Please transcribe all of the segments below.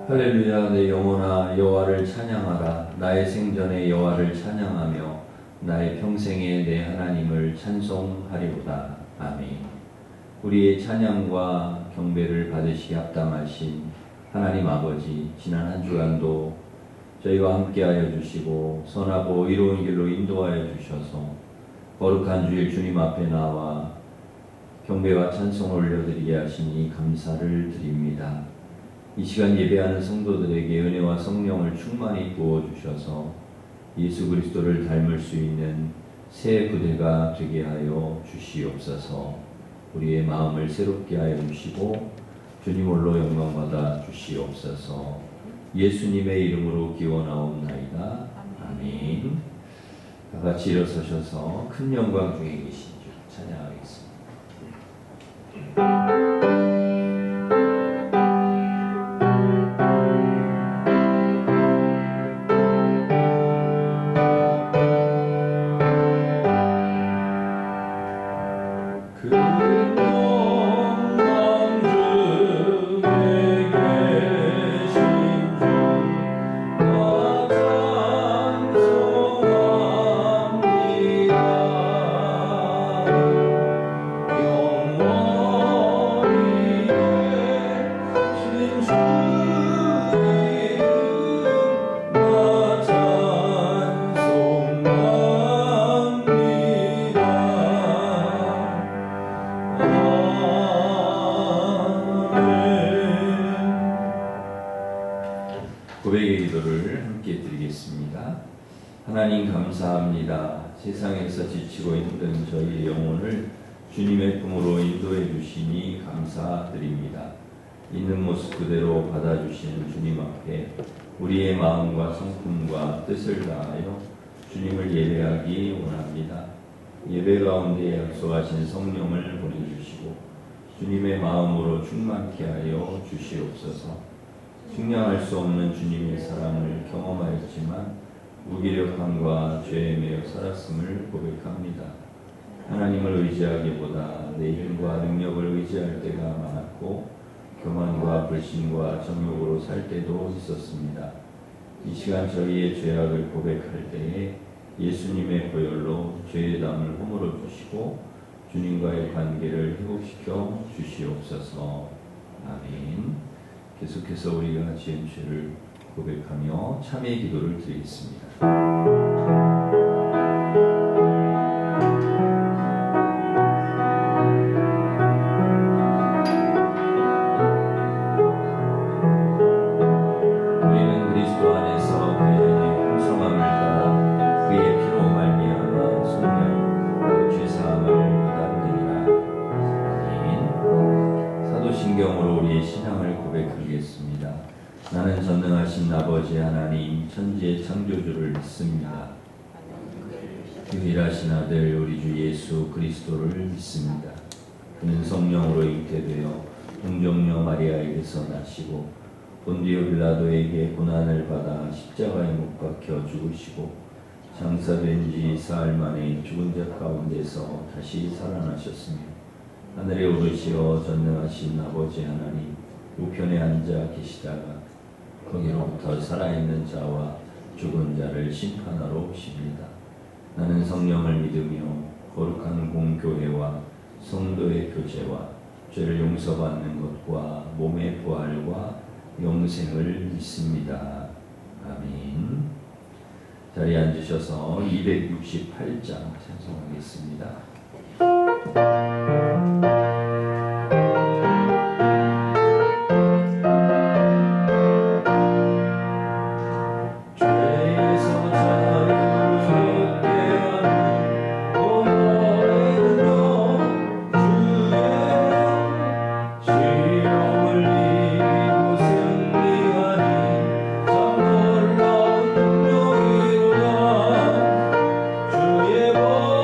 할렐루야. 내 영혼아 여호와를 찬양하라. 나의 생전에 여호와를 찬양하며 나의 평생에 내 하나님을 찬송하리로다. 아멘. 우리의 찬양과 경배를 받으시기 합당하신 하나님 아버지, 지난 한 주간도 저희와 함께하여 주시고 선하고 의로운 길로 인도하여 주셔서 거룩한 주일 주님 앞에 나와 경배와 찬송을 올려드리게 하시니 감사를 드립니다. 이 시간 예배하는 성도들에게 은혜와 성령을 충만히 부어주셔서 예수 그리스도를 닮을 수 있는 새 부대가 되게 하여 주시옵소서. 우리의 마음을 새롭게 하여 주시고 주님 홀로 영광받아 주시옵소서. 예수님의 이름으로 기원하옵나이다. 아멘. 다 같이 일어서셔서 큰 영광 중에 계신 주 찬양하겠습니다. 고백의 기도를 함께 드리겠습니다. 하나님 감사합니다. 세상에서 지치고 힘든 저희의 영혼을 주님의 품으로 인도해 주시니 감사드립니다. 있는 모습 그대로 받아주시는 주님 앞에 우리의 마음과 성품과 뜻을 다하여 주님을 예배하기 원합니다. 예배 가운데 약속하신 성령을 보내주시고 주님의 마음으로 충만케 하여 주시옵소서. 측량할 수 없는 주님의 사랑을 경험하였지만 무기력함과 죄에 매여 살았음을 고백합니다. 하나님을 의지하기보다 내 힘과 능력을 의지할 때가 많았고 교만과 불신과 정욕으로 살 때도 있었습니다. 이 시간 저희의 죄악을 고백할 때에 예수님의 보혈로 죄의 담을 허물어 주시고 주님과의 관계를 회복시켜 주시옵소서. 아멘. 계속해서 우리가 지은 죄를 고백하며 참회의 기도를 드리겠습니다. 우리는 그리스도 안에서 그의 풍성함을 따라 그의 피로 말미암아 속량 죄사함을 받았느니라. 아멘. 사도신경으로 우리의 신앙을 고백하겠습니다. 나는 전능하신 아버지 하나님 천지의 창조주를 믿습니다. 유일하신 아들 우리 주 예수 그리스도를 믿습니다. 그는 성령으로 잉태되어 동정녀 마리아에게서 나시고 본디오 빌라도에게 고난을 받아 십자가에 못 박혀 죽으시고 장사된 지 사흘 만에 죽은 자 가운데서 다시 살아나셨으며 하늘에 오르시어 전능하신 아버지 하나님 우편에 앉아 계시다가 거기로부터 살아있는 자와 죽은 자를 심판하러 오십니다. 나는 성령을 믿으며 거룩한 공교회와 성도의 교제와 죄를 용서받는 것과 몸의 부활과 영생을 믿습니다. 아멘. 자리에 앉으셔서 268장 찬송하겠습니다. 주의 보혈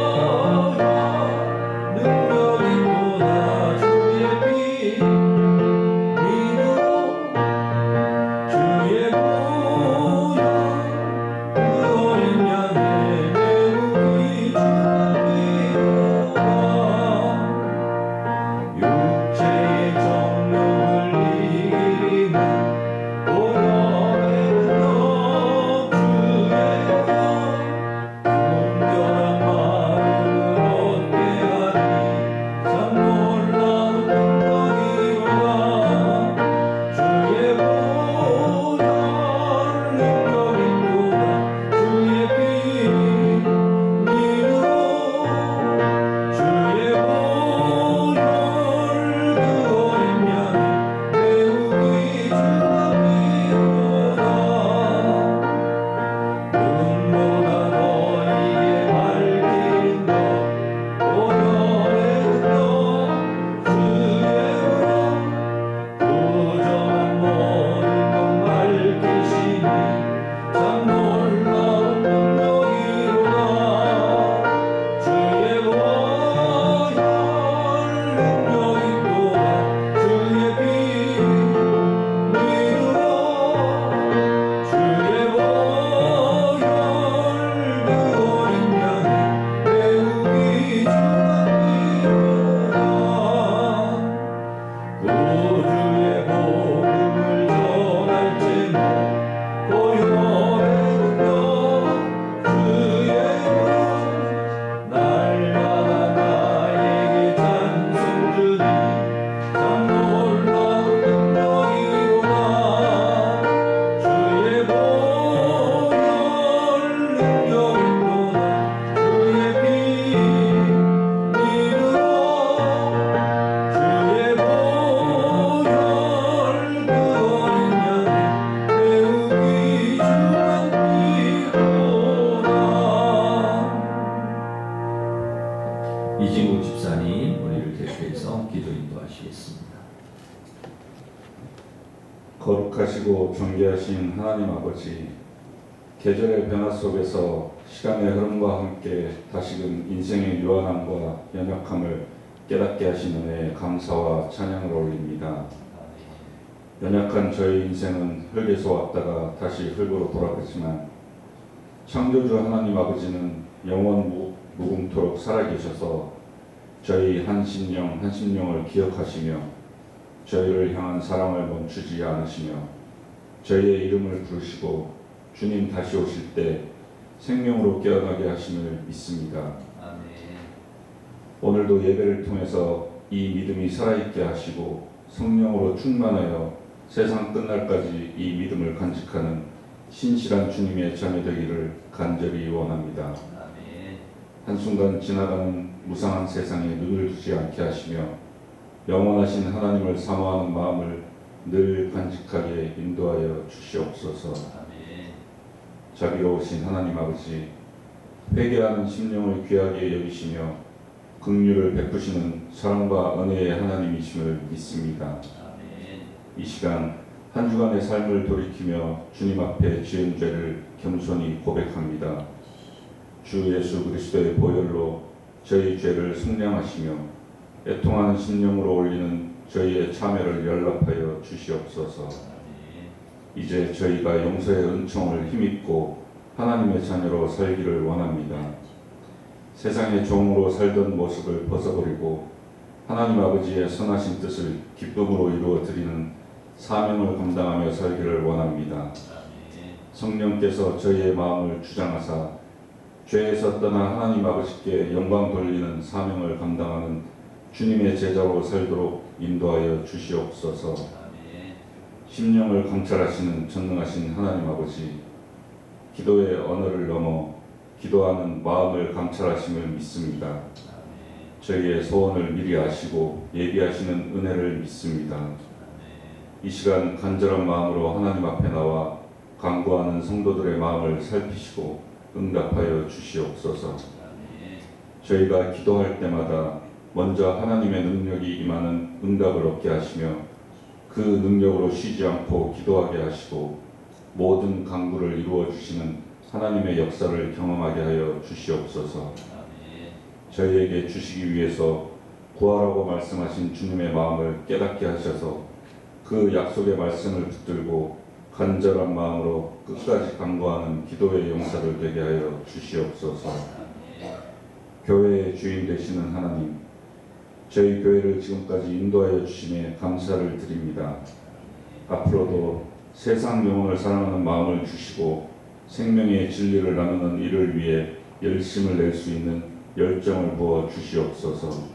존귀하신 하나님 아버지, 계절의 변화 속에서 시간의 흐름과 함께 다시금 인생의 유한함과 연약함을 깨닫게 하신 은혜에 감사와 찬양을 올립니다. 연약한 저희 인생은 흙에서 왔다가 다시 흙으로 돌아가지만 창조주 하나님 아버지는 영원 무궁토록 살아계셔서 저희 한 심령을 기억하시며 저희를 향한 사랑을 멈추지 않으시며 저희의 이름을 부르시고 주님 다시 오실 때 생명으로 깨어나게 하심을 믿습니다. 아멘. 오늘도 예배를 통해서 이 믿음이 살아있게 하시고 성령으로 충만하여 세상 끝날까지 이 믿음을 간직하는 신실한 주님의 자녀 되기를 간절히 원합니다. 아멘. 한순간 지나가는 무상한 세상에 눈을 두지 않게 하시며 영원하신 하나님을 사모하는 마음을 늘 간직하게 인도하여 주시옵소서. 아멘. 자비로우신 하나님 아버지, 회개하는 심령을 귀하게 여기시며 긍휼을 베푸시는 사랑과 은혜의 하나님이심을 믿습니다. 아멘. 이 시간 한 주간의 삶을 돌이키며 주님 앞에 지은 죄를 겸손히 고백합니다. 주 예수 그리스도의 보혈로 저희 죄를 속량하시며 애통하는 심령으로 올리는 저희의 참회를 연락하여 주시옵소서. 이제 저희가 용서의 은총을 힘입고 하나님의 자녀로 살기를 원합니다. 세상의 종으로 살던 모습을 벗어버리고 하나님 아버지의 선하신 뜻을 기쁨으로 이루어 드리는 사명을 감당하며 살기를 원합니다. 성령께서 저희의 마음을 주장하사 죄에서 떠나 하나님 아버지께 영광 돌리는 사명을 감당하는 주님의 제자로 살도록 인도하여 주시옵소서. 심령을 감찰하시는 전능하신 하나님 아버지, 기도의 언어를 넘어 기도하는 마음을 감찰하심을 믿습니다. 저희의 소원을 미리 아시고 예비하시는 은혜를 믿습니다. 이 시간 간절한 마음으로 하나님 앞에 나와 간구하는 성도들의 마음을 살피시고 응답하여 주시옵소서. 저희가 기도할 때마다 먼저 하나님의 능력이 임하는 응답을 얻게 하시며 그 능력으로 쉬지 않고 기도하게 하시고 모든 간구를 이루어 주시는 하나님의 역사를 경험하게 하여 주시옵소서. 저희에게 주시기 위해서 구하라고 말씀하신 주님의 마음을 깨닫게 하셔서 그 약속의 말씀을 붙들고 간절한 마음으로 끝까지 간구하는 기도의 용사를 되게 하여 주시옵소서. 교회의 주인 되시는 하나님, 저희 교회를 지금까지 인도하여 주심에 감사를 드립니다. 앞으로도 세상 영혼을 사랑하는 마음을 주시고 생명의 진리를 나누는 일을 위해 열심을 낼 수 있는 열정을 부어 주시옵소서.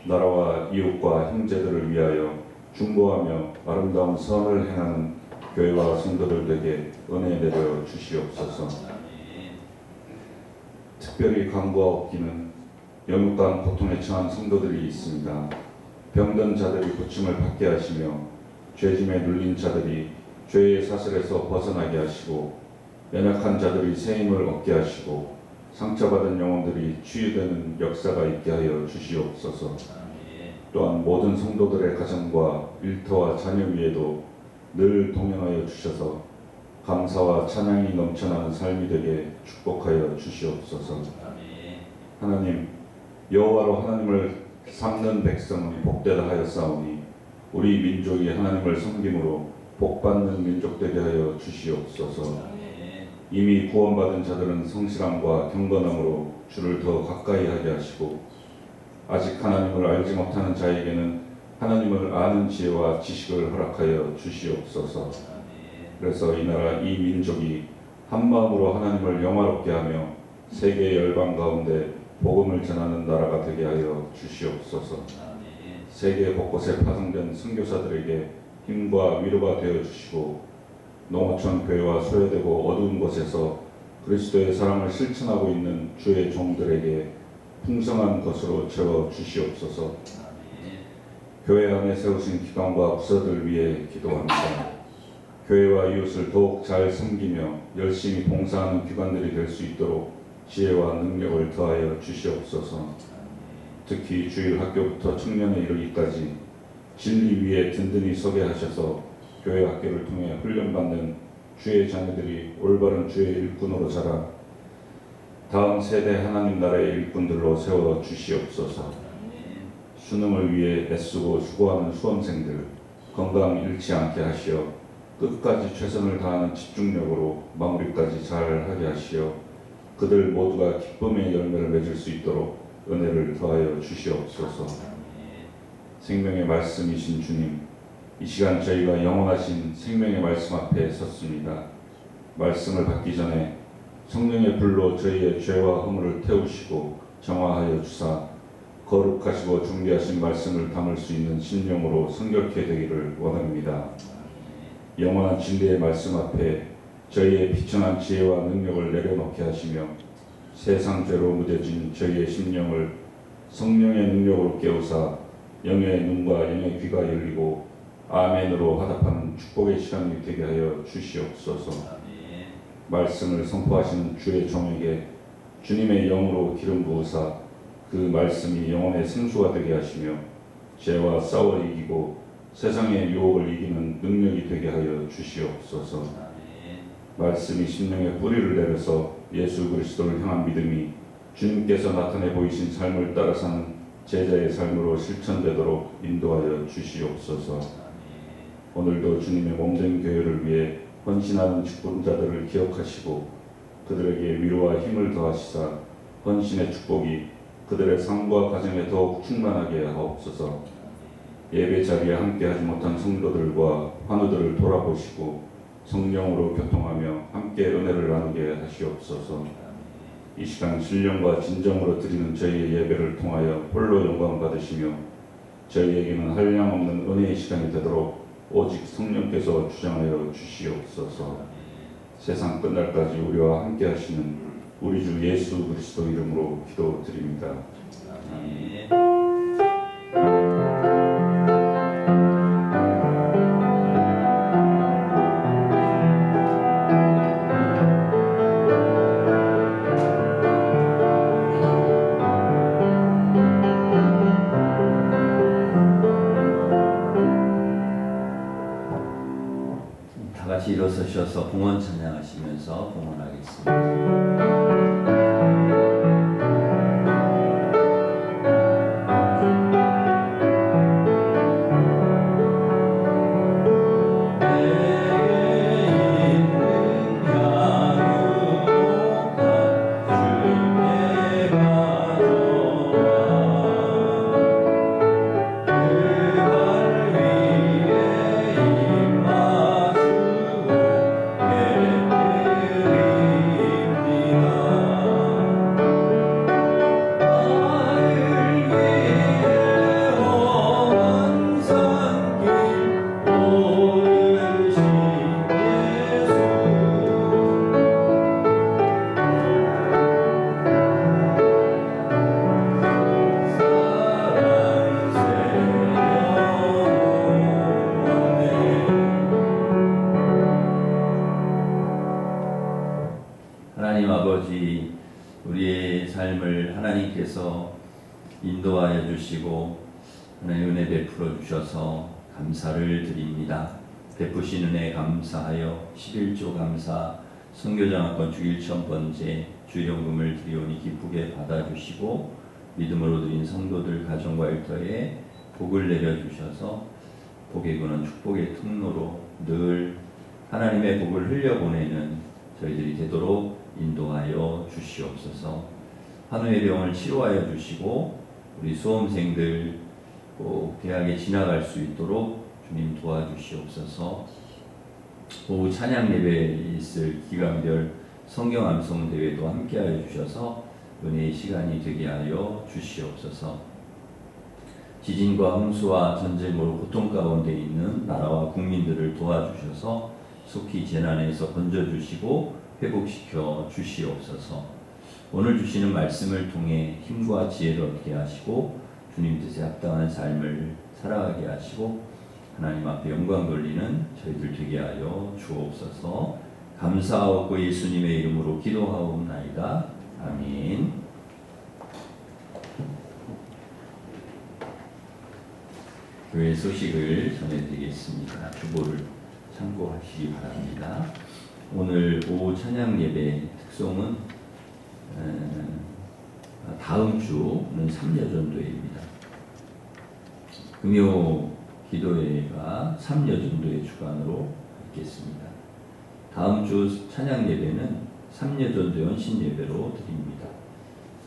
나라와 이웃과 형제들을 위하여 중보하며 아름다운 선을 행하는 교회와 성도들에게 은혜 내려 주시옵소서. 특별히 간구하옵기는 영육간 고통에 처한 성도들이 있습니다. 병든 자들이 고침을 받게 하시며 죄짐에 눌린 자들이 죄의 사슬에서 벗어나게 하시고 연약한 자들이 새 힘을 얻게 하시고 상처받은 영혼들이 치유되는 역사가 있게 하여 주시옵소서. 또한 모든 성도들의 가정과 일터와 자녀 위에도 늘 동행하여 주셔서 감사와 찬양이 넘쳐나는 삶이 되게 축복하여 주시옵소서. 하나님, 여호와로 하나님을 삼는 백성은 복되다 하였사오니 우리 민족이 하나님을 섬김으로 복받는 민족 되게 하여 주시옵소서. 이미 구원받은 자들은 성실함과 경건함으로 주를 더 가까이 하게 하시고 아직 하나님을 알지 못하는 자에게는 하나님을 아는 지혜와 지식을 허락하여 주시옵소서. 그래서 이 나라 이 민족이 한 마음으로 하나님을 영화롭게 하며 세계 열방 가운데 복음을 전하는 나라가 되게 하여 주시옵소서. 세계 곳곳에 파송된 선교사들에게 힘과 위로가 되어 주시고 농어촌 교회와 소외되고 어두운 곳에서 그리스도의 사랑을 실천하고 있는 주의 종들에게 풍성한 것으로 채워 주시옵소서. 교회 안에 세우신 기관과 부서들 위해 기도합니다. 교회와 이웃을 더욱 잘 섬기며 열심히 봉사하는 기관들이 될 수 있도록 지혜와 능력을 더하여 주시옵소서. 특히 주일 학교부터 청년에 이르기까지 진리 위에 든든히 서게 하셔서 교회 학교를 통해 훈련받는 주의 자녀들이 올바른 주의 일꾼으로 자라 다음 세대 하나님 나라의 일꾼들로 세워 주시옵소서. 수능을 위해 애쓰고 수고하는 수험생들 건강 잃지 않게 하시어 끝까지 최선을 다하는 집중력으로 마무리까지 잘 하게 하시어 그들 모두가 기쁨의 열매를 맺을 수 있도록 은혜를 더하여 주시옵소서. 생명의 말씀이신 주님, 이 시간 저희가 영원하신 생명의 말씀 앞에 섰습니다. 말씀을 받기 전에 성령의 불로 저희의 죄와 허물을 태우시고 정화하여 주사 거룩하시고 존귀하신 말씀을 담을 수 있는 심령으로 성결케 되기를 원합니다. 영원한 진리의 말씀 앞에 저희의 비천한 지혜와 능력을 내려놓게 하시며 세상 죄로 무뎌진 저희의 심령을 성령의 능력으로 깨우사 영의 눈과 영의 귀가 열리고 아멘으로 화답하는 축복의 시간이 되게 하여 주시옵소서. 말씀을 선포하시는 주의 종에게 주님의 영으로 기름 부으사 그 말씀이 영혼의 생수가 되게 하시며 죄와 싸워 이기고 세상의 유혹을 이기는 능력이 되게 하여 주시옵소서. 말씀이 심령의 뿌리를 내려서 예수 그리스도를 향한 믿음이 주님께서 나타내 보이신 삶을 따라 사는 제자의 삶으로 실천되도록 인도하여 주시옵소서. 오늘도 주님의 몸된 교회를 위해 헌신하는 직분자들을 기억하시고 그들에게 위로와 힘을 더하시사 헌신의 축복이 그들의 삶과 가정에 더욱 충만하게 하옵소서. 예배 자리에 함께하지 못한 성도들과 환우들을 돌아보시고 성령으로 교통하며 함께 은혜를 나누게 하시옵소서. 이 시간 신령과 진정으로 드리는 저희의 예배를 통하여 홀로 영광 받으시며 저희에게는 한량없는 은혜의 시간이 되도록 오직 성령께서 주장하여 주시옵소서. 세상 끝날까지 우리와 함께 하시는 우리 주 예수 그리스도 이름으로 기도드립니다. 아멘. 다 같이 일어서셔서 봉헌 찬양하시면서 봉헌하겠습니다. 하나님 아버지, 우리의 삶을 하나님께서 인도하여 주시고 하나님 은혜 베풀어 주셔서 감사를 드립니다. 베푸신 은혜 감사하여 11조 감사 선교장학권 주 1,000번째 주일용금을 드리오니 기쁘게 받아주시고 믿음으로 드린 성도들 가정과 일터에 복을 내려주셔서 복의 근원 축복의 통로로 늘 하나님의 복을 흘려보내는 저희들이 되도록 인도하여 주시옵소서. 환우의 병을 치료하여 주시고 우리 수험생들 꼭 대학에 지나갈 수 있도록 주님 도와주시옵소서. 오후 찬양 예배에 있을 기간별 성경 암송 대회도 함께하여 주셔서 은혜의 시간이 되게 하여 주시옵소서. 지진과 홍수와 전쟁으로 고통 가운데 있는 나라와 국민들을 도와주셔서 속히 재난에서 건져주시고 회복시켜 주시옵소서. 오늘 주시는 말씀을 통해 힘과 지혜를 얻게 하시고 주님 뜻에 합당한 삶을 살아가게 하시고 하나님 앞에 영광 돌리는 저희들 되게 하여 주옵소서. 감사하고 예수님의 이름으로 기도하옵나이다. 아멘. 교회 소식을 전해드리겠습니다. 주보를 참고하시기 바랍니다. 오늘 오후 찬양 예배 특송은 다음 주는 삼여전도회입니다. 금요 기도회가 삼여전도회 주간으로 있겠습니다. 다음 주 찬양 예배는 삼여전도회 헌신 예배로 드립니다.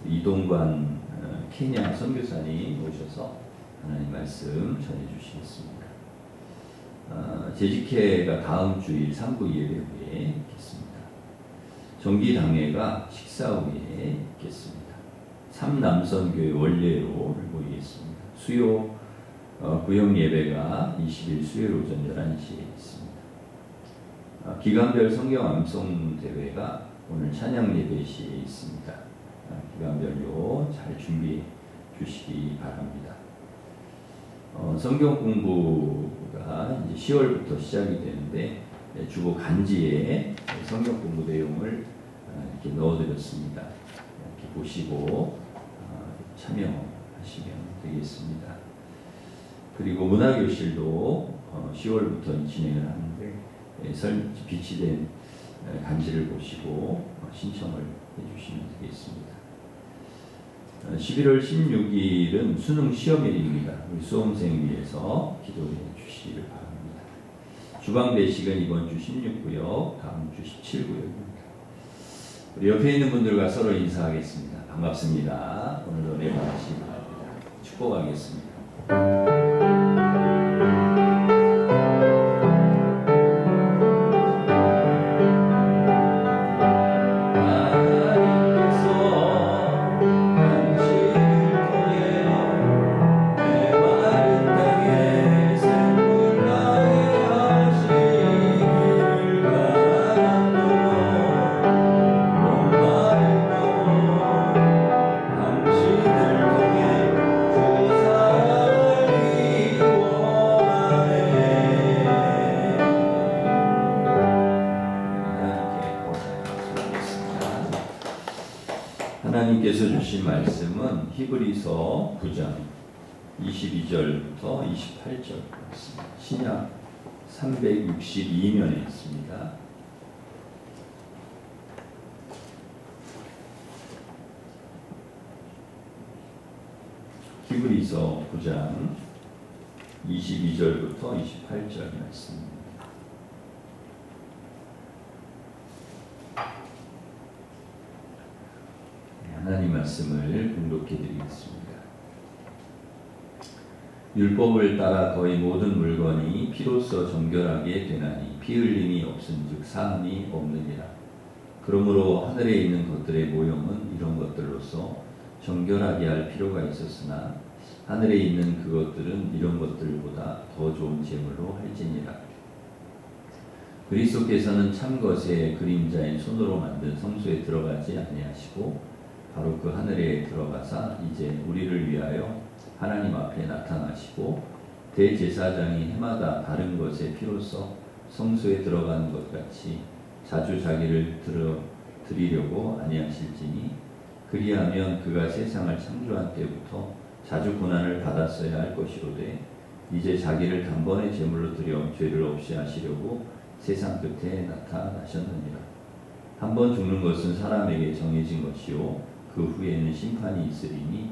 이동관 케냐 선교사님 오셔서 하나님 말씀 전해 주시겠습니다. 재직회가 다음 주일 3부 예배 후에 있겠습니다. 정기당회가 식사 후에 있겠습니다. 삼남선교회 원례로 모이겠습니다. 수요 구역 예배가 20일 수요일 오전 11시에 있습니다. 기간별 성경 암송 대회가 오늘 찬양 예배 시에 있습니다. 기간별로 잘 준비해 주시기 바랍니다. 성경 공부가 이제 10월부터 시작이 되는데 주보 간지에 성경 공부 내용을 이렇게 넣어드렸습니다. 이렇게 보시고 참여하시면 되겠습니다. 그리고 문화교실도 10월부터 진행을 하는데 비치된 간지를 보시고 신청을 해주시면 되겠습니다. 11월 16일은 수능 시험일입니다. 우리 수험생 위해서 기도해 주시기를 바랍니다. 주방 배식은 이번 주 16구역, 다음 주 17구역입니다. 우리 옆에 있는 분들과 서로 인사하겠습니다. 반갑습니다. 오늘도 내일 다시 바랍니다. 축복하겠습니다. 하나님께서 주신 말씀은 히브리서 9장 22절부터 28절 말씀, 신약 362면에 있습니다. 히브리서 9장 22절부터 28절 말씀입니다. 하나님 말씀을 공독해 드리겠습니다. 율법을 따라 거의 모든 물건이 피로써 정결하게 되나니 피 흘림이 없은즉 사함이 없느니라. 그러므로 하늘에 있는 것들의 모형은 이런 것들로서 정결하게 할 필요가 있었으나 하늘에 있는 그것들은 이런 것들보다 더 좋은 제물로 할지니라. 그리스도께서는 참 것의 그림자인 손으로 만든 성소에 들어가지 아니하시고 바로 그 하늘에 들어가사 이제 우리를 위하여 하나님 앞에 나타나시고 대제사장이 해마다 다른 것의 피로써 성소에 들어가는 것 같이 자주 자기를 드리려고 아니하실지니 그리하면 그가 세상을 창조한 때부터 자주 고난을 받았어야 할 것이로되 이제 자기를 단번에 제물로 드려 죄를 없이 하시려고 세상 끝에 나타나셨느니라. 한번 죽는 것은 사람에게 정해진 것이요 그 후에는 심판이 있으리니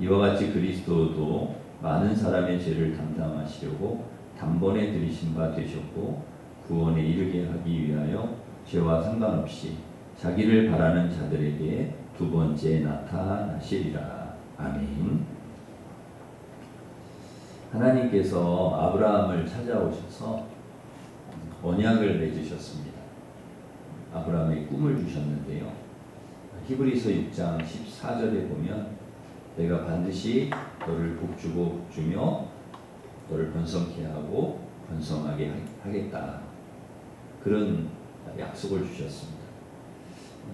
이와 같이 그리스도도 많은 사람의 죄를 담당하시려고 단번에 들이신 바 되셨고 구원에 이르게 하기 위하여 죄와 상관없이 자기를 바라는 자들에게 두 번째 나타나시리라. 아멘. 하나님께서 아브라함을 찾아오셔서 언약을 맺으셨습니다. 아브라함의 꿈을 주셨는데요. 히브리서 6장 14절에 보면 내가 반드시 너를 복주고 복주며 너를 번성케 하고 번성하게 하겠다. 그런 약속을 주셨습니다.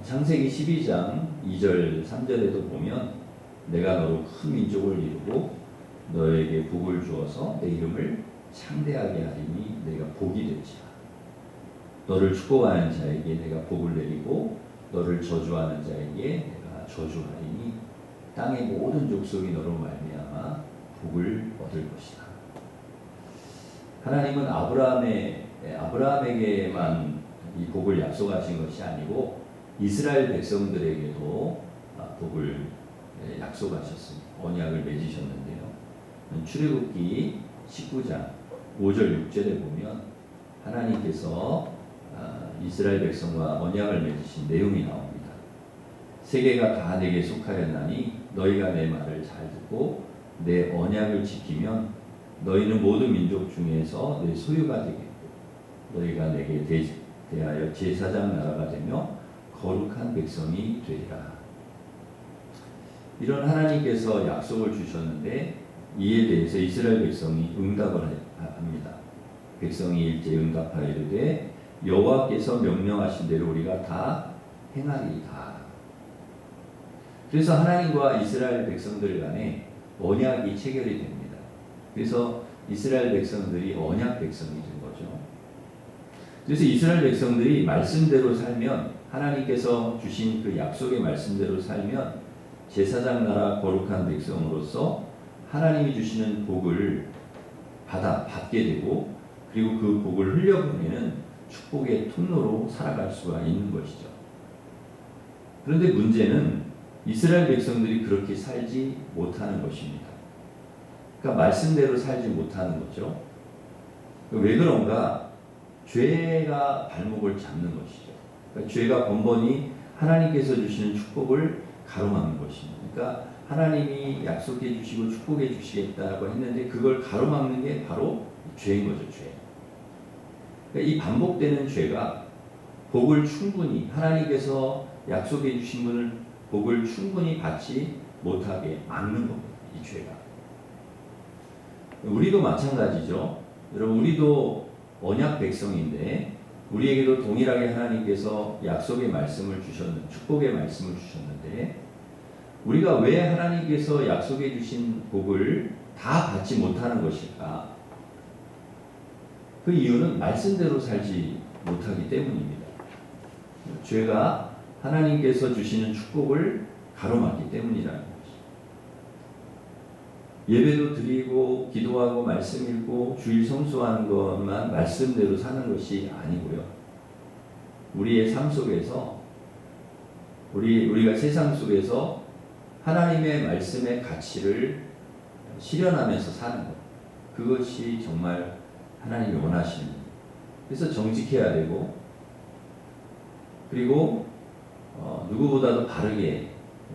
창세기 12장 2절 3절에도 보면 내가 너로 큰 민족을 이루고 너에게 복을 주어서 내 이름을 창대하게 하리니 내가 복이 될지라. 너를 축복하는 자에게 내가 복을 내리고 너를 저주하는 자에게 내가 저주하리니 땅의 모든 족속이 너로 말미암아 복을 얻을 것이다. 하나님은 아브라함의 아브라함에게만 이 복을 약속하신 것이 아니고 이스라엘 백성들에게도 복을 약속하셨습니다. 언약을 맺으셨는데요. 출애굽기 19장 5절 6절에 보면 하나님께서 이스라엘 백성과 언약을 맺으신 내용이 나옵니다. 세계가 다 내게 속하였나니 너희가 내 말을 잘 듣고 내 언약을 지키면 너희는 모든 민족 중에서 내 소유가 되겠고 너희가 내게 대하여 제사장 나라가 되며 거룩한 백성이 되리라. 이런 하나님께서 약속을 주셨는데 이에 대해서 이스라엘 백성이 응답을 합니다. 백성이 일제 응답하여 이르되 여호와께서 명령하신 대로 우리가 다 행하리이다. 그래서 하나님과 이스라엘 백성들 간에 언약이 체결이 됩니다. 그래서 이스라엘 백성들이 언약 백성이 된 거죠. 그래서 이스라엘 백성들이 말씀대로 살면 하나님께서 주신 그 약속의 말씀대로 살면 제사장 나라 거룩한 백성으로서 하나님이 주시는 복을 받게 되고 그리고 그 복을 흘려보내는 축복의 통로로 살아갈 수가 있는 것이죠. 그런데 문제는 이스라엘 백성들이 그렇게 살지 못하는 것입니다. 그러니까 말씀대로 살지 못하는 거죠. 왜 그런가? 죄가 발목을 잡는 것이죠. 그러니까 죄가 번번이 하나님께서 주시는 축복을 가로막는 것입니다. 그러니까 하나님이 약속해 주시고 축복해 주시겠다고 했는데 그걸 가로막는 게 바로 죄인 거죠. 죄. 그러니까 이 반복되는 죄가 복을 충분히 하나님께서 약속해 주신 분을 복을 충분히 받지 못하게 막는 겁니다. 이 죄가. 우리도 마찬가지죠. 여러분 우리도 언약 백성인데 우리에게도 동일하게 하나님께서 약속의 말씀을 주셨는데 축복의 말씀을 주셨는데 우리가 왜 하나님께서 약속해 주신 복을 다 받지 못하는 것일까? 그 이유는 말씀대로 살지 못하기 때문입니다. 죄가 하나님께서 주시는 축복을 가로막기 때문이라는 것이죠. 예배도 드리고 기도하고 말씀 읽고 주일 성수하는 것만 말씀대로 사는 것이 아니고요. 우리의 삶 속에서 우리가 세상 속에서 하나님의 말씀의 가치를 실현하면서 사는 것. 그것이 정말 하나님이 원하시는 것. 그래서 정직해야 되고 그리고 누구보다도 바르게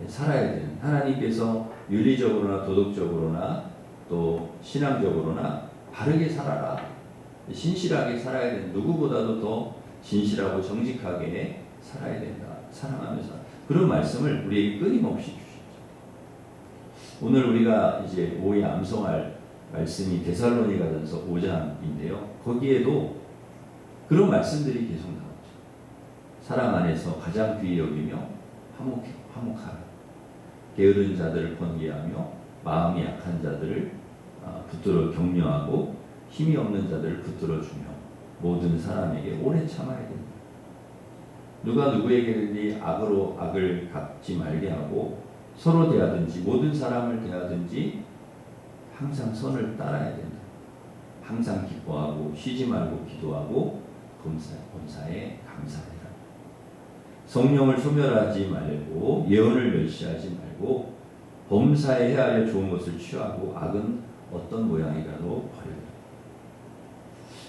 살아야 되는 하나님께서 윤리적으로나 도덕적으로나 또 신앙적으로나 바르게 살아라. 신실하게 살아야 된다. 누구보다도 더 진실하고 정직하게 살아야 된다. 사랑하면서 그런 말씀을 우리에게 끊임없이 주시죠. 오늘 우리가 이제 오후에 암송할 말씀이 데살로니가전서 5장인데요. 거기에도 그런 말씀들이 계속 나오죠. 사랑 안에서 가장 귀히 여기며 화목하라. 게으른 자들을 번개하며 마음이 약한 자들을 붙들어 격려하고 힘이 없는 자들을 붙들어 주며 모든 사람에게 오래 참아야 된다. 누가 누구에게든지 악으로 악을 갚지 말게 하고 서로 대하든지 모든 사람을 대하든지 항상 선을 따라야 된다. 항상 기뻐하고 쉬지 말고 기도하고 범사에 감사해라. 성령을 소멸하지 말고 예언을 멸시하지 말고 범사에 헤아려 좋은 것을 취하고 악은 어떤 모양이라도 버리라.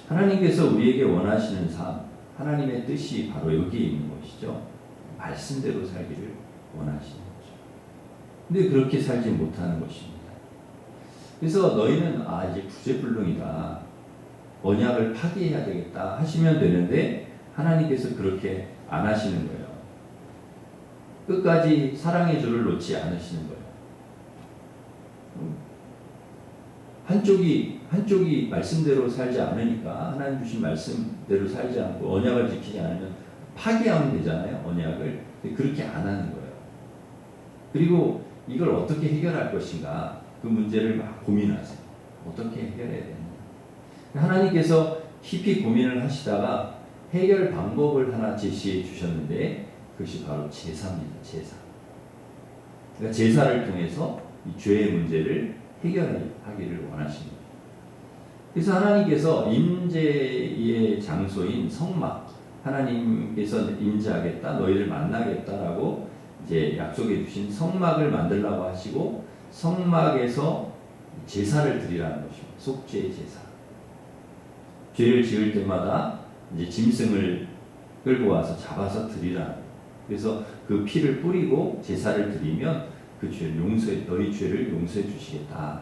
하나님께서 우리에게 원하시는 삶, 하나님의 뜻이 바로 여기에 있는 것이죠. 말씀대로 살기를 원하시는 거죠. 근데 그렇게 살지 못하는 것입니다. 그래서 너희는 이제 구제불능이다. 언약을 파기해야 되겠다 하시면 되는데 하나님께서 그렇게 안 하시는 거예요. 끝까지 사랑의 줄을 놓지 않으시는 거예요. 한쪽이 말씀대로 살지 않으니까 하나님 주신 말씀대로 살지 않고 언약을 지키지 않으면 파기하면 되잖아요. 언약을. 근데 그렇게 안 하는 거예요. 그리고 이걸 어떻게 해결할 것인가 그 문제를 막 고민하세요. 어떻게 해결해야 되는가. 하나님께서 깊이 고민을 하시다가 해결 방법을 하나 제시해 주셨는데 그것이 바로 제사입니다. 제사. 그러니까 제사를 통해서 이 죄의 문제를 해결하기를 원하십니다. 그래서 하나님께서 임재의 장소인 성막, 하나님께서 임재하겠다, 너희를 만나겠다라고 이제 약속해 주신 성막을 만들라고 하시고, 성막에서 제사를 드리라는 것입니다. 속죄의 제사. 죄를 지을 때마다 이제 짐승을 끌고 와서 잡아서 드리라는 거예요. 그래서 그 피를 뿌리고 제사를 드리면 그 죄를 용서해, 너희 죄를 용서해 주시겠다.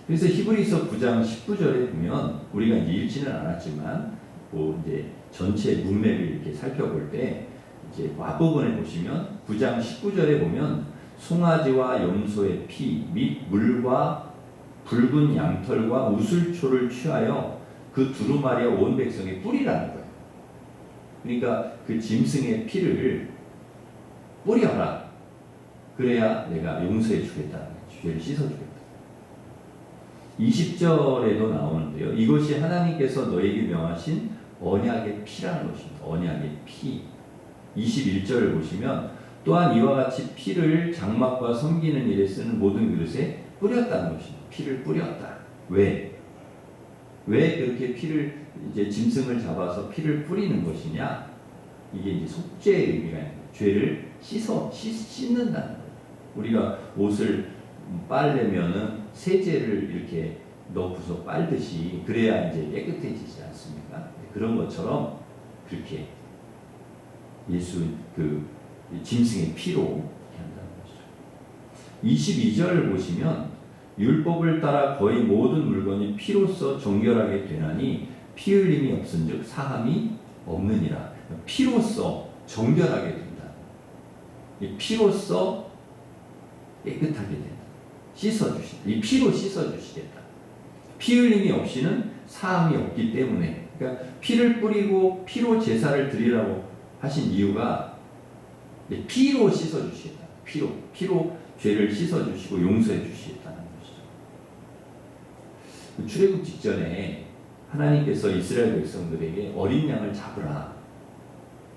그래서 히브리서 9장 19절에 보면, 우리가 이제 읽지는 않았지만 뭐 이제 전체 문맥을 이렇게 살펴볼 때 이제 앞부분에 보시면 9장 19절에 보면 송아지와 염소의 피 및 물과 붉은 양털과 우슬초를 취하여 그 두루마리와 온 백성에 뿌리라는 거예요. 그러니까 그 짐승의 피를 뿌려라. 그래야 내가 용서해 주겠다. 죄를 씻어 주겠다. 20절에도 나오는데요. 이것이 하나님께서 너에게 명하신 언약의 피라는 것입니다. 언약의 피. 21절을 보시면 또한 이와 같이 피를 장막과 섬기는 일에 쓰는 모든 그릇에 뿌렸다는 것입니다. 피를 뿌렸다. 왜? 왜 그렇게 피를 이제 짐승을 잡아서 피를 뿌리는 것이냐? 이게 이제 속죄의 의미가 있는 거예요. 죄를 씻는다는 거예요. 우리가 옷을 빨려면은 세제를 이렇게 넣고서 빨듯이 그래야 이제 깨끗해지지 않습니까? 그런 것처럼 그렇게 예수 그 짐승의 피로 한다는 것이죠. 22절을 보시면 율법을 따라 거의 모든 물건이 피로써 정결하게 되나니 피 흘림이 없은즉 사함이 없느니라. 피로써 정결하게 된다. 이 피로써 깨끗하게 된다. 씻어주신다. 이 피로 씻어주시겠다. 피 흘림이 없이는 사함이 없기 때문에, 그러니까 피를 뿌리고 피로 제사를 드리라고 하신 이유가 피로 씻어주시겠다. 피로 죄를 씻어주시고 용서해 주시겠다는 것이죠. 출애굽 직전에 하나님께서 이스라엘 백성들에게 어린 양을 잡으라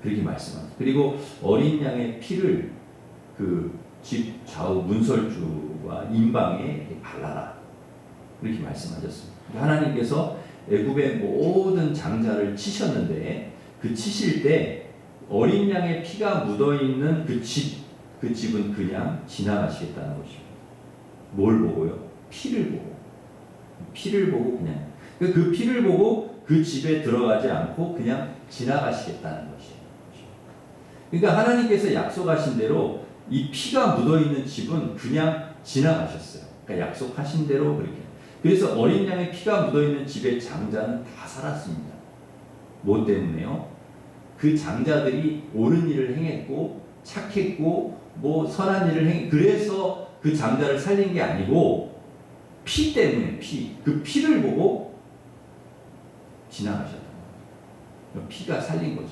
그렇게 말씀합니다. 그리고 어린 양의 피를 그 집 좌우 문설주와 임방에 발라라 그렇게 말씀하셨습니다. 하나님께서 애굽의 모든 장자를 치셨는데 그 치실 때 어린 양의 피가 묻어있는 그 집은 그냥 지나가시겠다는 것입니다. 뭘 보고요? 피를 보고. 피를 보고 그냥. 그 피를 보고 그 집에 들어가지 않고 그냥 지나가시겠다는 것이에요. 그러니까 하나님께서 약속하신 대로 이 피가 묻어있는 집은 그냥 지나가셨어요. 그러니까 약속하신 대로 그렇게. 그래서 어린 양의 피가 묻어있는 집의 장자는 다 살았습니다. 뭐 때문에요? 그 장자들이 옳은 일을 행했고 착했고 뭐 선한 일을 그래서 그 장자를 살린 게 아니고 피 때문에 그 피를 보고 지나가셨던 거예요. 피가 살린 거죠.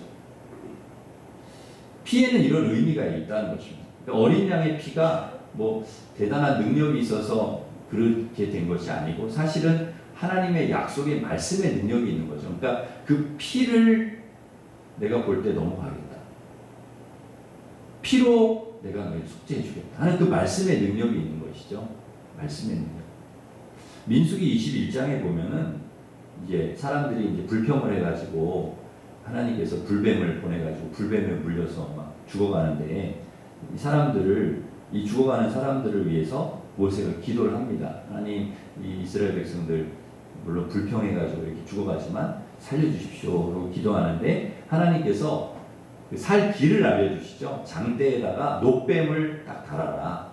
피에는 이런 의미가 있다는 것입니다. 어린 양의 피가 뭐 대단한 능력이 있어서 그렇게 된 것이 아니고 사실은 하나님의 약속의 말씀의 능력이 있는 거죠. 그러니까 그 피를 내가 볼 때 넘어가겠다. 피로 내가 너를 속죄해 주겠다 하는 그 말씀의 능력이 있는 것이죠. 말씀의 능력. 민수기 21장에 보면은 이제 사람들이 이제 불평을 해가지고 하나님께서 불뱀을 보내가지고 불뱀에 물려서 막 죽어가는데 이 죽어가는 사람들을 위해서 모세가 기도를 합니다. 하나님, 이 이스라엘 백성들 물론 불평해가지고 이렇게 죽어가지만 살려주십시오. 그러고 기도하는데 하나님께서 살 길을 알려주시죠. 장대에다가 놋뱀을 딱 달아라.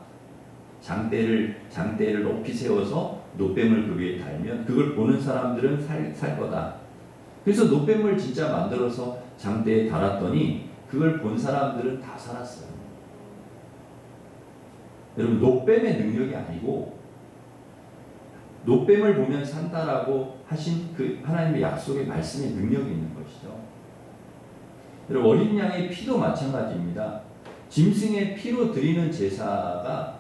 장대를 높이 세워서 놋뱀을 그 위에 달면 그걸 보는 사람들은 살 거다. 그래서 놋뱀을 진짜 만들어서 장대에 달았더니 그걸 본 사람들은 다 살았어요. 여러분, 놋뱀의 능력이 아니고 놋뱀을 보면 산다라고 하신 그 하나님의 약속의 말씀의 능력이 있는 것이죠. 여러분, 어린 양의 피도 마찬가지입니다. 짐승의 피로 드리는 제사가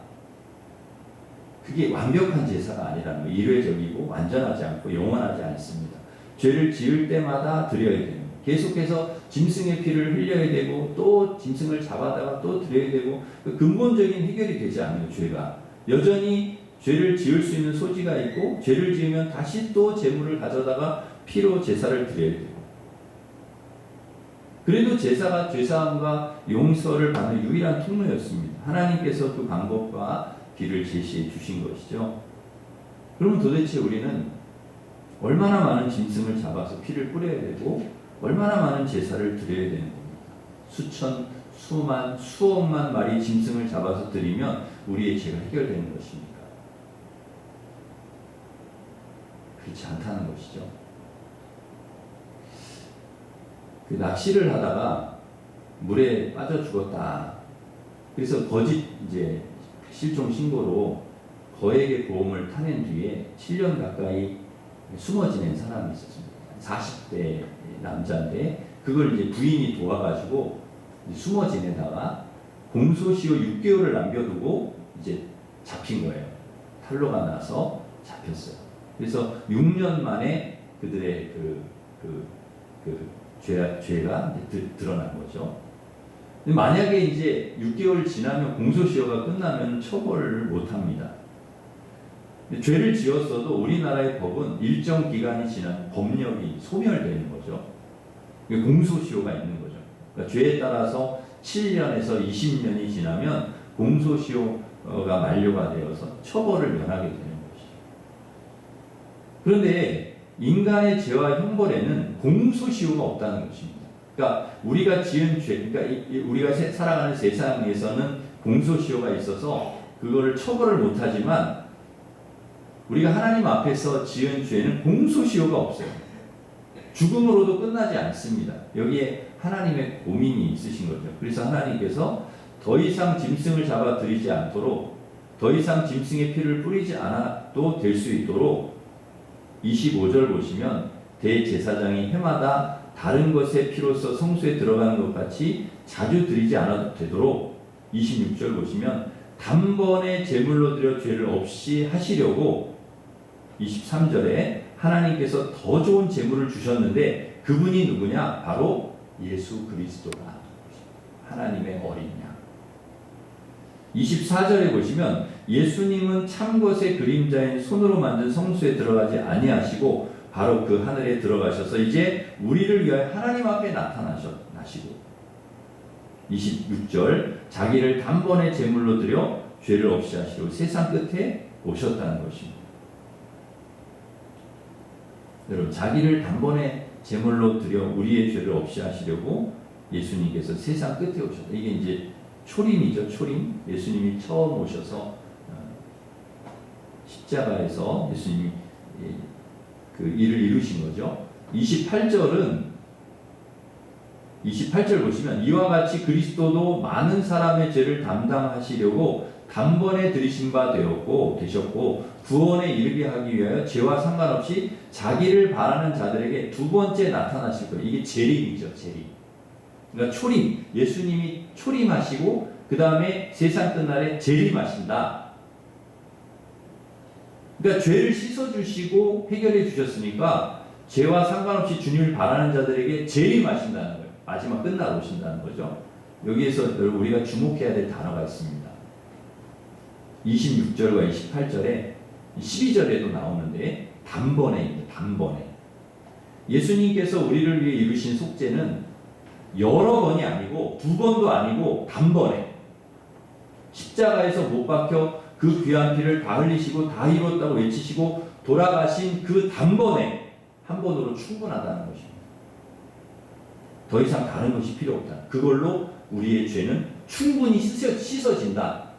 그게 완벽한 제사가 아니라는 거예요. 일회적이고 완전하지 않고 영원하지 않습니다. 죄를 지을 때마다 드려야 됩니다. 계속해서 짐승의 피를 흘려야 되고 또 짐승을 잡아다가 또 드려야 되고 근본적인 해결이 되지 않는 죄가 여전히 죄를 지을 수 있는 소지가 있고 죄를 지으면 다시 또 제물을 가져다가 피로 제사를 드려야 돼요. 그래도 제사가 죄사함과 용서를 받는 유일한 통로였습니다. 하나님께서 그 방법과 길을 제시해 주신 것이죠. 그러면 도대체 우리는 얼마나 많은 짐승을 잡아서 피를 뿌려야 되고 얼마나 많은 제사를 드려야 되는 겁니까? 수천, 수만, 수억만 마리 짐승을 잡아서 드리면 우리의 죄가 해결되는 것입니까? 그렇지 않다는 것이죠. 그 낚시를 하다가 물에 빠져 죽었다. 그래서 거짓 이제 실종 신고로 거액의 보험을 타낸 뒤에 7년 가까이 숨어 지낸 사람이 있었습니다. 40대 남자인데 그걸 이제 부인이 도와가지고 숨어 지내다가 공소시효 6개월을 남겨두고 이제 잡힌 거예요. 탄로가 나서 잡혔어요. 그래서 6년 만에 그들의 죄가 이제 드러난 거죠. 근데 만약에 이제 6개월 지나면 공소시효가 끝나면 처벌을 못 합니다. 죄를 지었어도 우리나라의 법은 일정 기간이 지나면 법력이 소멸되는 거죠. 공소시효가 있는 거죠. 그러니까 죄에 따라서 7년에서 20년이 지나면 공소시효가 만료가 되어서 처벌을 면하게 되는 것이죠. 그런데 인간의 죄와 형벌에는 공소시효가 없다는 것입니다. 그러니까 우리가 지은 죄, 그러니까 우리가 살아가는 세상에서는 공소시효가 있어서 그거를 처벌을 못하지만 우리가 하나님 앞에서 지은 죄는 공소시효가 없어요. 죽음으로도 끝나지 않습니다. 여기에 하나님의 고민이 있으신 거죠. 그래서 하나님께서 더 이상 짐승을 잡아 드리지 않도록, 더 이상 짐승의 피를 뿌리지 않아도 될 수 있도록 25절 보시면 대제사장이 해마다 다른 것의 피로써 성소에 들어가는 것 같이 자주 드리지 않아도 되도록 26절 보시면 단번에 제물로 드려 죄를 없이 하시려고 23절에 하나님께서 더 좋은 제물을 주셨는데 그분이 누구냐? 바로 예수 그리스도가 하나님의 어린 양. 24절에 보시면 예수님은 참 것의 그림자인 손으로 만든 성소에 들어가지 아니하시고 바로 그 하늘에 들어가셔서 이제 우리를 위하여 하나님 앞에 나타나시고 26절 자기를 단번에 제물로 드려 죄를 없이 하시려고 세상 끝에 오셨다는 것입니다. 여러분 자기를 단번에 제물로 드려 우리의 죄를 없이 하시려고 예수님께서 세상 끝에 오셨다. 이게 이제 초림이죠. 초림. 예수님이 처음 오셔서 십자가에서 예수님이 그 일을 이루신 거죠. 28절 보시면 이와 같이 그리스도도 많은 사람의 죄를 담당하시려고 단번에 들이신 바 되셨고 구원에 이르게 하기 위하여 죄와 상관없이 자기를 바라는 자들에게 두 번째 나타나실 거예요. 이게 재림이죠. 재림. 그러니까 초림. 예수님이 초림하시고 그 다음에 세상 끝날에 재림하신다. 그러니까 죄를 씻어주시고 해결해 주셨으니까 죄와 상관없이 주님을 바라는 자들에게 재림하신다는 거예요. 마지막 끝나러 오신다는 거죠. 여기에서 우리가 주목해야 될 단어가 있습니다. 26절과 28절에 12절에도 나오는데 단번에입니다. 단번에. 예수님께서 우리를 위해 이루신 속죄는 여러 번이 아니고 두 번도 아니고 단번에 십자가에서 못 박혀 그 귀한 피를 다 흘리시고 다 이뤘다고 외치시고 돌아가신 그 단번에 한 번으로 충분하다는 것입니다. 더 이상 다른 것이 필요 없다. 그걸로 우리의 죄는 충분히 씻어진다.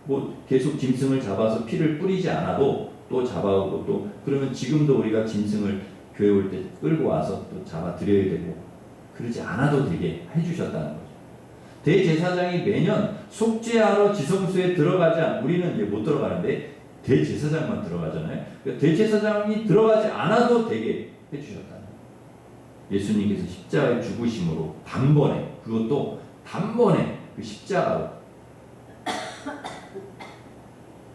뭐 계속 짐승을 잡아서 피를 뿌리지 않아도 또 잡아오고 또 그러면 지금도 우리가 짐승을 교회 올 때 끌고 와서 또 잡아 드려야 되고 그러지 않아도 되게 해주셨다는 거죠. 대제사장이 매년 속죄하러 지성소에 들어가지 우리는 이제 못 들어가는데 대제사장만 들어가잖아요. 그러니까 대제사장이 들어가지 않아도 되게 해주셨다는 거예요. 예수님께서 십자가에 죽으심으로 단번에 그것도 단번에 그 십자가로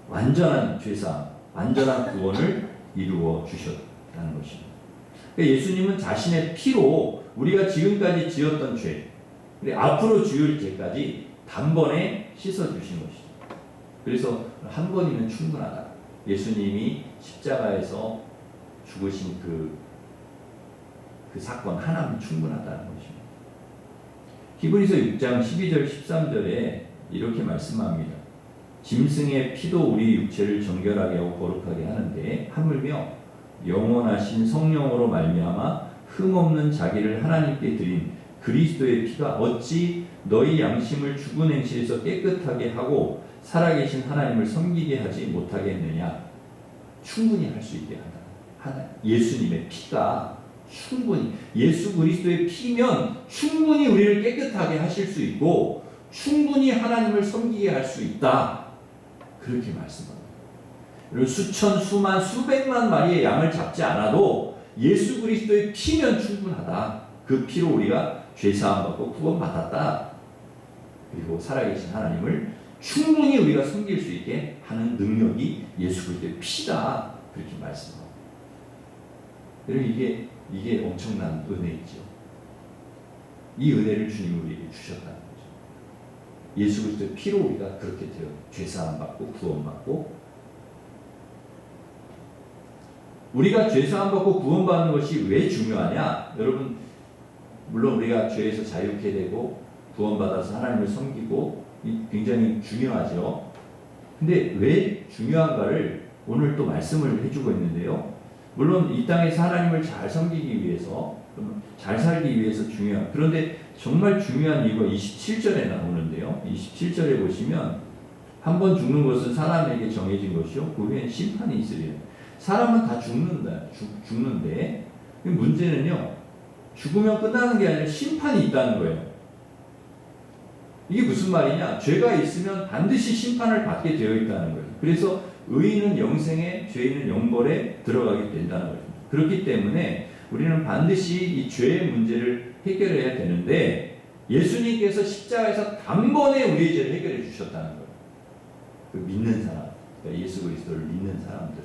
완전한 죄사함, 완전한 구원을 이루어 주셨다는 것입니다. 그러니까 예수님은 자신의 피로 우리가 지금까지 지었던 죄, 앞으로 지을 죄까지 단번에 씻어주신 것이죠. 그래서 한 번이면 충분하다. 예수님이 십자가에서 죽으신 그 사건 하나면 충분하다는 것입니다. 히브리서 6장 12절 13절에 이렇게 말씀합니다. 짐승의 피도 우리 육체를 정결하게 하고 거룩하게 하는데 하물며 영원하신 성령으로 말미암아 흠없는 자기를 하나님께 드린 그리스도의 피가 어찌 너희 양심을 죽은 행실에서 깨끗하게 하고 살아계신 하나님을 섬기게 하지 못하겠느냐. 충분히 할 수 있게 한다. 예수님의 피가 충분히, 예수 그리스도의 피면 충분히 우리를 깨끗하게 하실 수 있고 충분히 하나님을 섬기게 할 수 있다. 그렇게 말씀합니다. 그리고 수천, 수만, 수백만 마리의 양을 잡지 않아도 예수 그리스도의 피면 충분하다. 그 피로 우리가 죄사함 받고 구원받았다. 그리고 살아계신 하나님을 충분히 우리가 섬길 수 있게 하는 능력이 예수 그리스도의 피다. 그렇게 말씀합니다. 여러분 이게 엄청난 은혜이죠. 이 은혜를 주님이 우리에게 주셨다는 거죠. 예수 그리스도의 피로 우리가 그렇게 되어 죄사함 받고 구원받고, 우리가 죄사함 받고 구원받는 것이 왜 중요하냐? 여러분 물론 우리가 죄에서 자유케 되고 구원받아서 하나님을 섬기고 굉장히 중요하죠. 근데 왜 중요한가를 오늘 또 말씀을 해주고 있는데요. 물론 이 땅에서 하나님을 잘 섬기기 위해서, 잘 살기 위해서 중요한, 그런데 정말 중요한 이유가 27절에 나오는데요. 27절에 보시면 한 번 죽는 것은 사람에게 정해진 것이요 그 후엔 심판이 있으리라. 사람은 다 죽는데 문제는요, 죽으면 끝나는 게 아니라 심판이 있다는 거예요. 이게 무슨 말이냐? 죄가 있으면 반드시 심판을 받게 되어 있다는 거예요. 그래서 의인은 영생에, 죄인은 영벌에 들어가게 된다는 거죠. 그렇기 때문에 우리는 반드시 이 죄의 문제를 해결해야 되는데, 예수님께서 십자가에서 단번에 우리의 죄를 해결해 주셨다는 거예요. 그 믿는 사람, 그러니까 예수 그리스도를 믿는 사람들,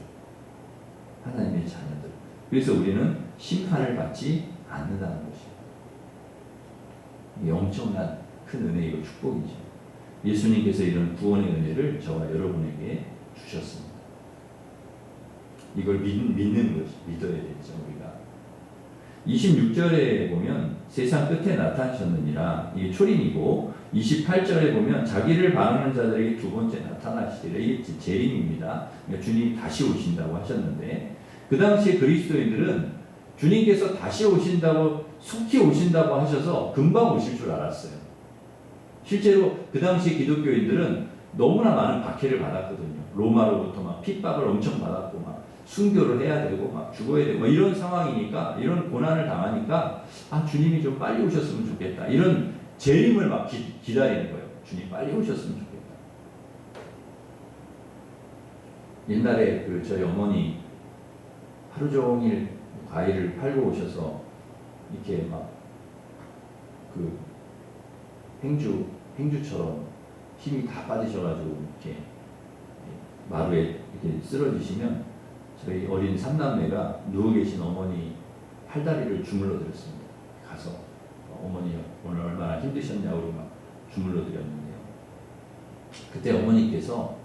하나님의 자녀들. 그래서 우리는 심판을 받지 않는다는 것이에요. 이게 엄청난 큰 은혜이고 축복이죠. 예수님께서 이런 구원의 은혜를 저와 여러분에게 주셨습니다. 이걸 믿는 것이, 믿어야 되죠, 우리가. 26절에 보면 세상 끝에 나타나셨느니라, 이게 초림이고, 28절에 보면 자기를 반하는 자들에게 두 번째 나타나시리라, 이게 재림입니다. 그러니까 주님이 다시 오신다고 하셨는데, 그 당시에 그리스도인들은 주님께서 다시 오신다고, 속히 오신다고 하셔서 금방 오실 줄 알았어요. 실제로 그 당시 기독교인들은 너무나 많은 박해를 받았거든요. 로마로부터 막 핍박을 엄청 받았고, 막 순교를 해야 되고, 막 죽어야 되고, 이런 상황이니까, 이런 고난을 당하니까, 주님이 좀 빨리 오셨으면 좋겠다. 이런 재림을 막 기다리는 거예요. 주님 빨리 오셨으면 좋겠다. 옛날에 저희 어머니 하루 종일 과일을 팔고 오셔서 이렇게 막 행주처럼 힘이 다 빠지셔가지고 이렇게 마루에 이렇게 쓰러지시면 저희 어린 삼남매가 누워 계신 어머니 팔다리를 주물러 드렸습니다. 가서 어머니 오늘 얼마나 힘드셨냐고 막 주물러 드렸는데요. 그때 어머니께서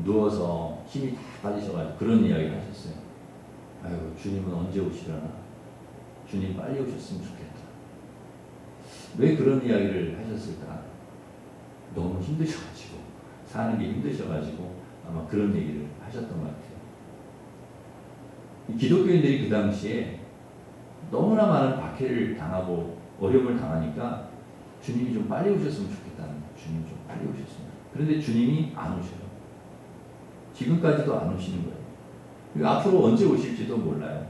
누워서 힘이 다 빠지셔가지고 그런 이야기를 하셨어요. 아유, 주님은 언제 오시려나? 주님 빨리 오셨으면 좋겠다. 왜 그런 이야기를 하셨을까? 너무 힘드셔가지고, 사는 게 힘드셔가지고 아마 그런 얘기를 하셨던 것 같아요. 기독교인들이 그 당시에 너무나 많은 박해를 당하고 어려움을 당하니까 주님이 좀 빨리 오셨으면 좋겠다는 거예요. 주님이 좀 빨리 오셨으면. 그런데 주님이 안 오셔요. 지금까지도 안 오시는 거예요. 앞으로 언제 오실지도 몰라요.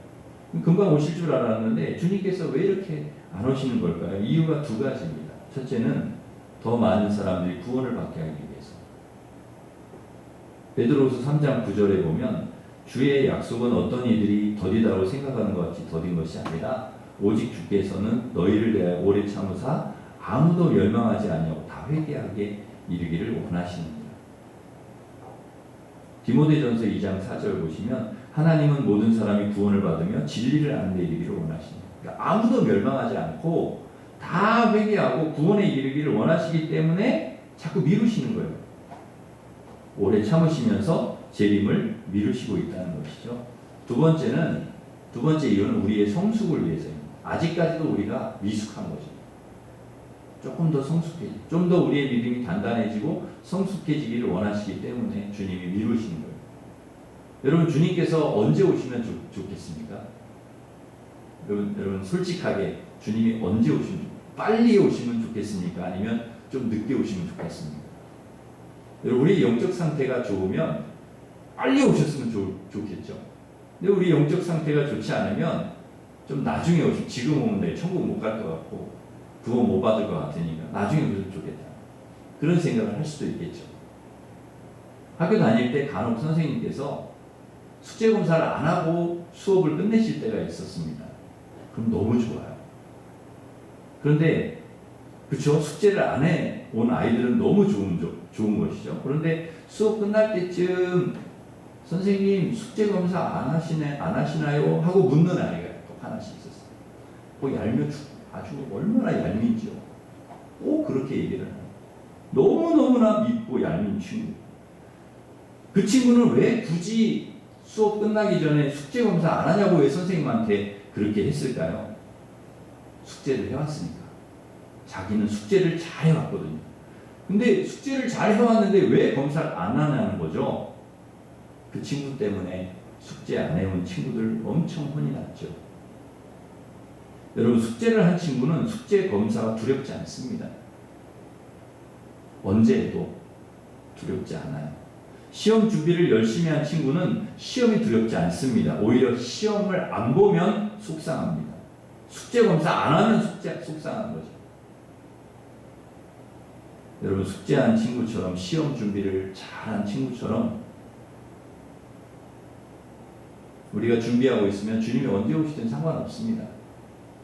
금방 오실 줄 알았는데 주님께서 왜 이렇게 안 오시는 걸까요? 이유가 두 가지입니다. 첫째는 더 많은 사람들이 구원을 받게 하기 위해서. 베드로후서 3장 9절에 보면 주의 약속은 어떤 이들이 더디다고 생각하는 것 같이 더딘 것이 아니라 오직 주께서는 너희를 대하여 오래 참으사 아무도 멸망하지 아니하고 다 회개하게 이르기를 원하시느니라. 디모데전서 2장 4절 보시면 하나님은 모든 사람이 구원을 받으며 진리를 아는 데 이르기를 원하시느니라. 그러니까 아무도 멸망하지 않고 다 회개하고 구원에 이르기를 원하시기 때문에 자꾸 미루시는 거예요. 오래 참으시면서 재림을 미루시고 있다는 것이죠. 두 번째 이유는 우리의 성숙을 위해서입니다. 아직까지도 우리가 미숙한 거죠. 조금 더 성숙해지고, 좀 더 우리의 믿음이 단단해지고 성숙해지기를 원하시기 때문에 주님이 미루시는 거예요. 여러분, 주님께서 언제 오시면 좋겠습니까? 여러분 솔직하게 주님이 언제 오시면 빨리 오시면 좋겠습니까? 아니면 좀 늦게 오시면 좋겠습니까? 여러분, 우리 영적 상태가 좋으면 빨리 오셨으면 좋겠죠. 근데 우리 영적 상태가 좋지 않으면 좀 나중에 오시면, 지금 오면 내 천국 못 갈 것 같고 구원 못 받을 것 같으니까 나중에 오시면 좋겠다, 그런 생각을 할 수도 있겠죠. 학교 다닐 때 간혹 선생님께서 숙제 검사를 안 하고 수업을 끝내실 때가 있었습니다. 그럼 너무 좋아요. 그런데 그렇죠, 숙제를 안 해 온 아이들은 너무 좋은 것이죠. 그런데 수업 끝날 때쯤 선생님 숙제 검사 안 하시나요? 하고 묻는 아이가 또 하나씩 있었어요. 아주 얼마나 얄밉죠. 꼭 그렇게 얘기를 해요. 너무너무나 밉고 얄민 친구. 그 친구는 왜 굳이 수업 끝나기 전에 숙제 검사 안 하냐고 왜 선생님한테 그렇게 했을까요? 숙제를 해왔으니까. 자기는 숙제를 잘 해왔거든요. 근데 숙제를 잘 해왔는데 왜 검사를 안 하냐는 거죠. 그 친구 때문에 숙제 안 해온 친구들 엄청 혼이 났죠. 여러분, 숙제를 한 친구는 숙제 검사가 두렵지 않습니다. 언제 해도 두렵지 않아요. 시험 준비를 열심히 한 친구는 시험이 두렵지 않습니다. 오히려 시험을 안 보면 속상합니다. 숙제 검사 안 하면 속상한 거죠. 여러분, 숙제한 친구처럼, 시험 준비를 잘한 친구처럼 우리가 준비하고 있으면 주님이 언제 오시든 상관없습니다.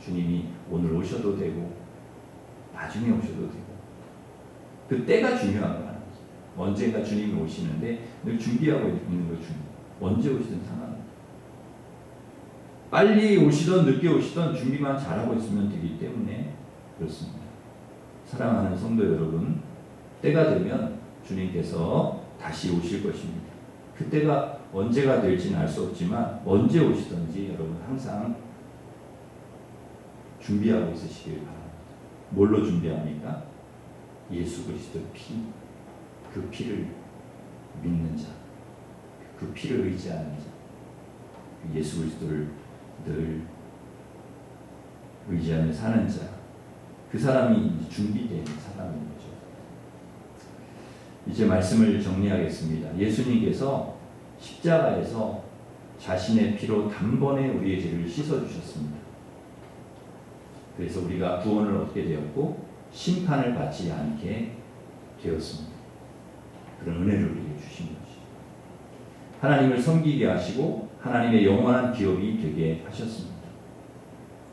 주님이 오늘 오셔도 되고 나중에 오셔도 되고, 그 때가 중요한 거예요. 언젠가 주님이 오시는데 늘 준비하고 있는 거 중요해요. 언제 오시든 상관없어요. 빨리 오시든 늦게 오시든 준비만 잘하고 있으면 되기 때문에 그렇습니다. 사랑하는 성도 여러분, 때가 되면 주님께서 다시 오실 것입니다. 그때가 언제가 될지는 알 수 없지만 언제 오시든지 여러분 항상 준비하고 있으시길 바랍니다. 뭘로 준비합니까? 예수 그리스도의 피, 그 피를 믿는 자, 그 피를 의지하는 자, 예수 그리스도를 늘 의지하며 사는 자, 그 사람이 준비된 사람인 거죠. 이제 말씀을 정리하겠습니다. 예수님께서 십자가에서 자신의 피로 단번에 우리의 죄를 씻어주셨습니다. 그래서 우리가 구원을 얻게 되었고 심판을 받지 않게 되었습니다. 그런 은혜를 우리에게 주신 것이죠. 하나님을 섬기게 하시고 하나님의 영원한 기업이 되게 하셨습니다.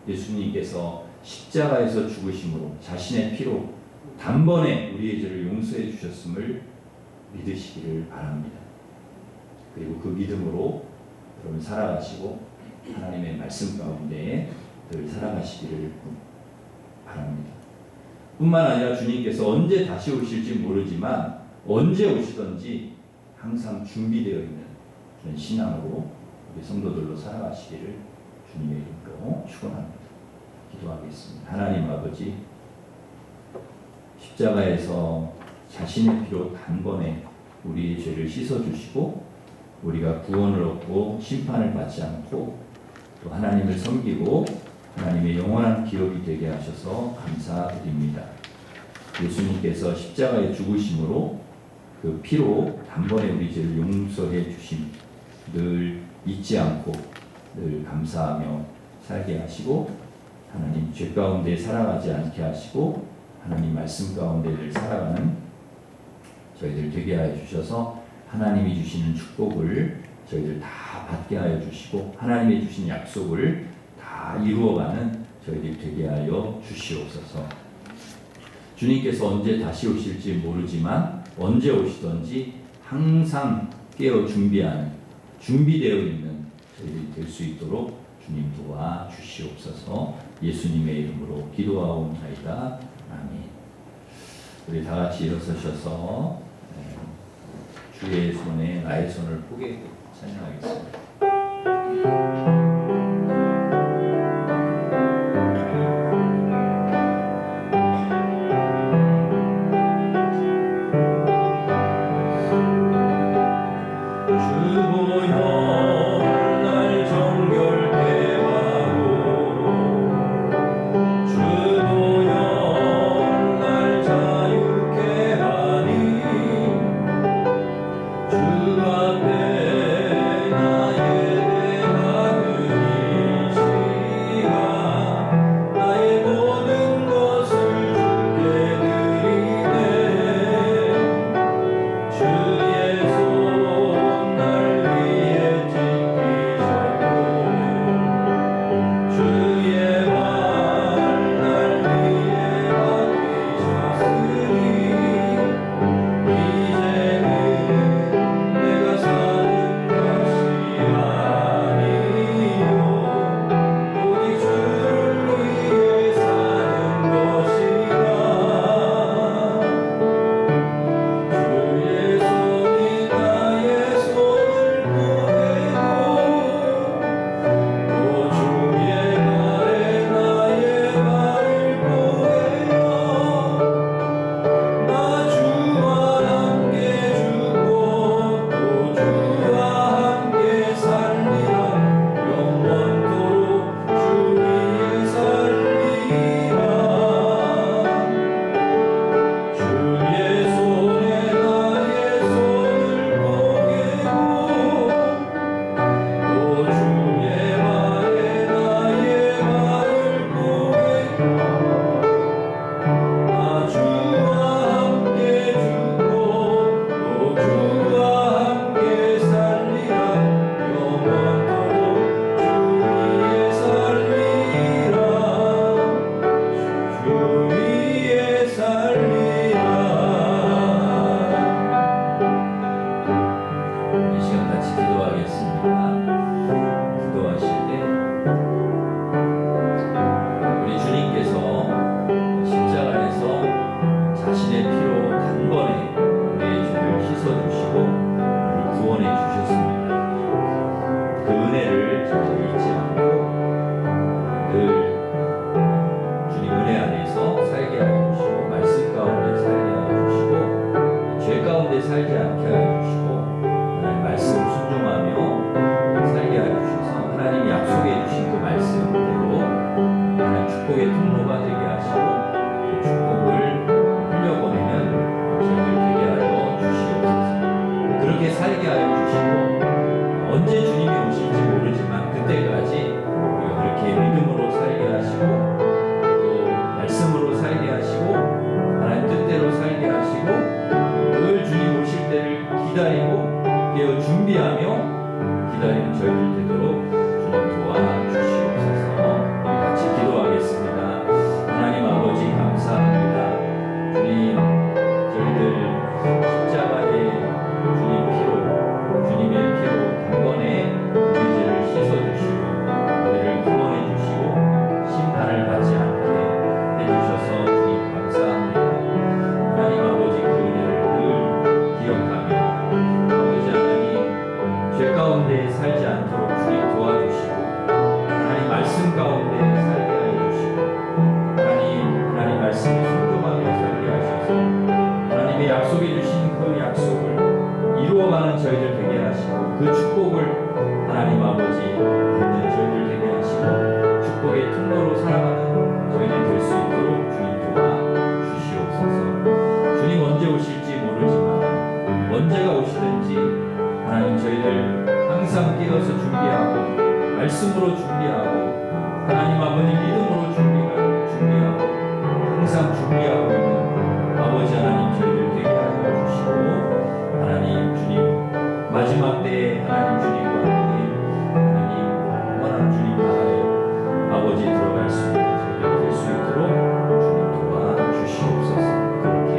예수님께서 십자가에서 죽으심으로 자신의 피로 단번에 우리의 죄를 용서해 주셨음을 믿으시기를 바랍니다. 그리고 그 믿음으로 여러분 살아가시고 하나님의 말씀 가운데 늘 살아가시기를 바랍니다. 뿐만 아니라 주님께서 언제 다시 오실지 모르지만 언제 오시든지 항상 준비되어 있는 그런 신앙으로 우리 성도들로 살아가시기를 주님의 이름으로 축원합니다. 기도하겠습니다. 하나님 아버지, 십자가에서 자신의 피로 단번에 우리의 죄를 씻어주시고 우리가 구원을 얻고 심판을 받지 않고 또 하나님을 섬기고 하나님의 영원한 기업이 되게 하셔서 감사드립니다. 예수님께서 십자가에 죽으심으로 그 피로 단번에 우리 죄를 용서해 주심 늘 잊지 않고 늘 감사하며 살게 하시고 하나님 죄 가운데 살아가지 않게 하시고 하나님 말씀 가운데 늘 살아가는 저희들 되게 하여 주셔서 하나님이 주시는 축복을 저희들 다 받게 하여 주시고 하나님이 주신 약속을 다 이루어가는 저희들 되게 하여 주시옵소서. 주님께서 언제 다시 오실지 모르지만 언제 오시든지 항상 깨어 준비되어 있는 저희들이 될 수 있도록 주님 도와 주시옵소서. 예수님의 이름으로 기도하옵나이다. 아멘. 우리 다 같이 일어서셔서 주의 손에 나의 손을 포개고 찬양하겠습니다. 말씀으로 준비하고 하나님 아버지 믿음으로 준비하고 항상 준비하고 있는 아버지 하나님 저희들 되게 하여 주시고 하나님 주님 마지막 때에 하나님 주님과 함께 하나님 원한 주님 나라에 아버지 들어갈 수 있는 저희들 될 수 있도록 주님 도와주시옵소서. 그렇게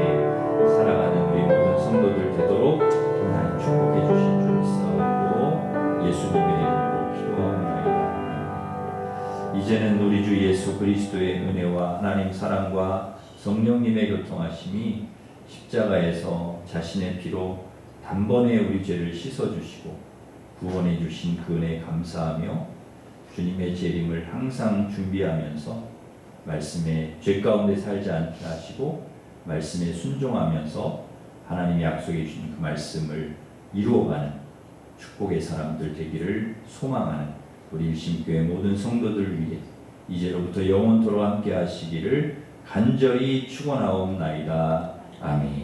살아가는 우리 모든 성도들 되도록 하나님 축복해 주신 줄 믿사오고 예수님의 이름으로 기도합니다. 이제는 우리 주 예수 그리스도의 은혜와 하나님 사랑과 성령님의 교통하심이 십자가에서 자신의 피로 단번에 우리 죄를 씻어주시고 구원해 주신 그 은혜에 감사하며 주님의 재림을 항상 준비하면서 말씀에 죄 가운데 살지 않게 하시고 말씀에 순종하면서 하나님이 약속해 주신 그 말씀을 이루어가는 축복의 사람들 되기를 소망하는 우리 일심교회 모든 성도들 위해 이제로부터 영원토록 함께 하시기를 간절히 축원하옵나이다. 아멘.